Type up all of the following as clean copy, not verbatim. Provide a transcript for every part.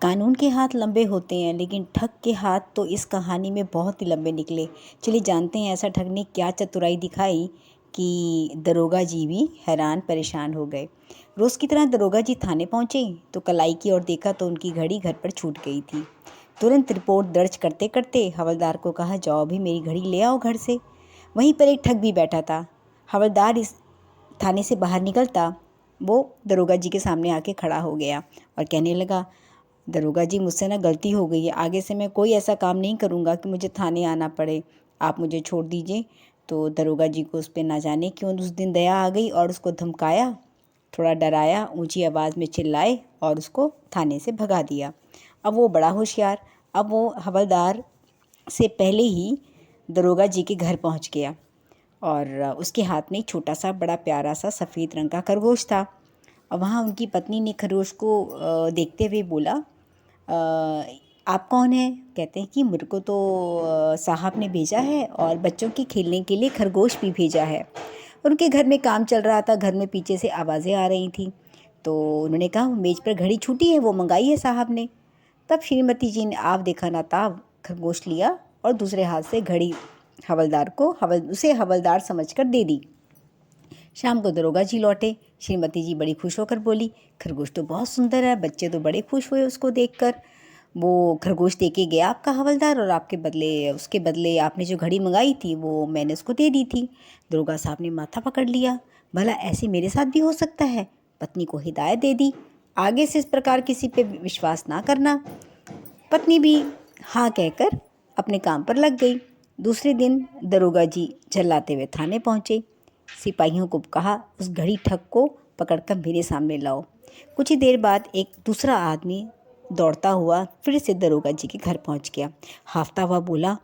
कानून के हाथ लंबे होते हैं, लेकिन ठग के हाथ तो इस कहानी में बहुत ही लंबे निकले। चलिए जानते हैं ऐसा ठग ने क्या चतुराई दिखाई कि दरोगा जी भी हैरान परेशान हो गए। रोज़ की तरह दरोगा जी थाने पहुंचे तो कलाई की ओर देखा तो उनकी घड़ी घर पर छूट गई थी। तुरंत रिपोर्ट दर्ज करते करते हवलदार को कहा, जाओ भी मेरी घड़ी ले आओ घर से। वहीं पर एक ठग भी बैठा था। हवलदार इस थाने से बाहर निकलता वो दरोगा जी के सामने आके खड़ा हो गया और कहने लगा, दरोगा जी मुझसे ना गलती हो गई है, आगे से मैं कोई ऐसा काम नहीं करूँगा कि मुझे थाने आना पड़े, आप मुझे छोड़ दीजिए। तो दरोगा जी को उस पर ना जाने क्यों उस दिन दया आ गई और उसको धमकाया, थोड़ा डराया, ऊंची आवाज़ में चिल्लाए और उसको थाने से भगा दिया। अब वो बड़ा होशियार, अब वो हवलदार से पहले ही दरोगा जी के घर पहुंच गया और उसके हाथ में एक छोटा सा बड़ा प्यारा सा सफ़ेद रंग का खरगोश था। और वहाँ उनकी पत्नी ने खरगोश को देखते हुए बोला, आप कौन हैं? कहते हैं कि मेरे को तो साहब ने भेजा है और बच्चों के खेलने के लिए खरगोश भी भेजा है। उनके घर में काम चल रहा था, घर में पीछे से आवाज़ें आ रही थी, तो उन्होंने कहा मेज़ पर घड़ी छूटी है, वो मंगाई है साहब ने। तब श्रीमती जी ने आप देखा ना ताब खरगोश लिया और दूसरे हाथ से घड़ी हवलदार को उसे हवलदार समझकर दे दी। शाम को दरोगा जी लौटे। श्रीमती जी बड़ी खुश होकर बोली, खरगोश तो बहुत सुंदर है, बच्चे तो बड़े खुश हुए उसको देखकर। वो खरगोश दे के गया आपका हवलदार और उसके बदले आपने जो घड़ी मंगाई थी वो मैंने उसको दे दी थी। दरोगा साहब ने माथा पकड़ लिया, भला ऐसे मेरे साथ भी हो सकता है। पत्नी को हिदायत दे दी, आगे से इस प्रकार किसी पे विश्वास ना करना। पत्नी भी हाँ कहकर अपने काम पर लग गई। दूसरे दिन दरोगा जी झल्लाते हुए थाने पहुँचे। सिपाहियों को कहा, उस घड़ी ठग को पकड़कर मेरे सामने लाओ। कुछ ही देर बाद एक दूसरा आदमी दौड़ता हुआ फिर से दरोगा जी के घर पहुंच गया। हाफता हुआ बोला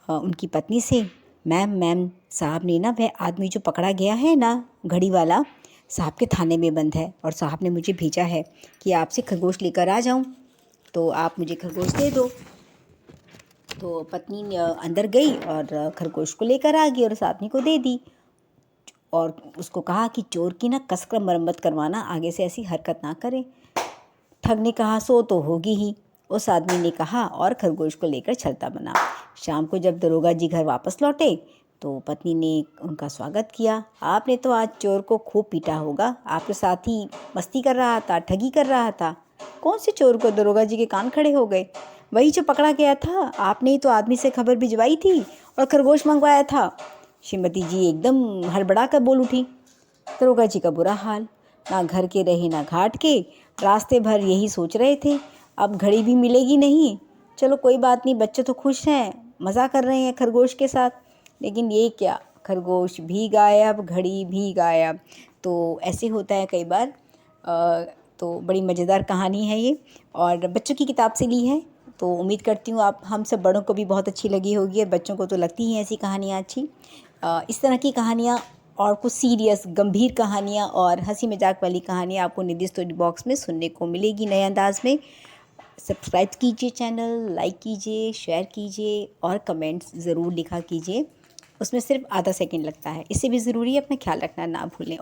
उनकी पत्नी से, मैम साहब ने ना वह आदमी जो पकड़ा गया है ना घड़ी वाला, साहब के थाने में बंद है और साहब ने मुझे भेजा है कि आपसे खरगोश लेकर आ जाऊं, तो आप मुझे खरगोश दे दो। तो पत्नी अंदर गई और खरगोश को लेकर आ गई और उस आदमी को दे दी और उसको कहा कि चोर की ना कसकर मरम्मत करवाना, आगे से ऐसी हरकत ना करे। ठग ने कहा सो तो होगी ही, उस आदमी ने कहा और खरगोश को लेकर चलता बना। शाम को जब दरोगा जी घर वापस लौटे तो पत्नी ने उनका स्वागत किया, आपने तो आज चोर को खूब पीटा होगा, आपके साथ ही मस्ती कर रहा था, ठगी कर रहा था। कौन से चोर को? दरोगा जी के कान खड़े हो गए। वही जो पकड़ा गया था, आपने ही तो आदमी से खबर भिजवाई थी और खरगोश मंगवाया था। श्रीमती जी एकदम हड़बड़ा कर बोल उठी। दरोगा जी का बुरा हाल, ना घर के रहे ना घाट के, रास्ते भर यही सोच रहे थे अब घड़ी भी मिलेगी नहीं। चलो कोई बात नहीं, बच्चे तो खुश हैं, मज़ा कर रहे हैं खरगोश के साथ, लेकिन ये क्या, खरगोश भी गायब, घड़ी भी गायब। तो ऐसे होता है कई बार। तो बड़ी मज़ेदार कहानी है ये और बच्चों की किताब से ली है, तो उम्मीद करती हूँ आप हम सब बड़ों को भी बहुत अच्छी लगी होगी और बच्चों को तो लगती ही ऐसी कहानियाँ अच्छी। इस तरह की कहानियाँ और कुछ सीरियस गंभीर कहानियाँ और हंसी मजाक वाली कहानियाँ आपको निधि स्टोरी बॉक्स में सुनने को मिलेगी नए अंदाज में। सब्सक्राइब कीजिए चैनल, लाइक कीजिए, शेयर कीजिए और कमेंट्स ज़रूर लिखा कीजिए। उसमें सिर्फ आधा सेकंड लगता है, इससे भी ज़रूरी है अपना ख्याल रखना ना भूलें।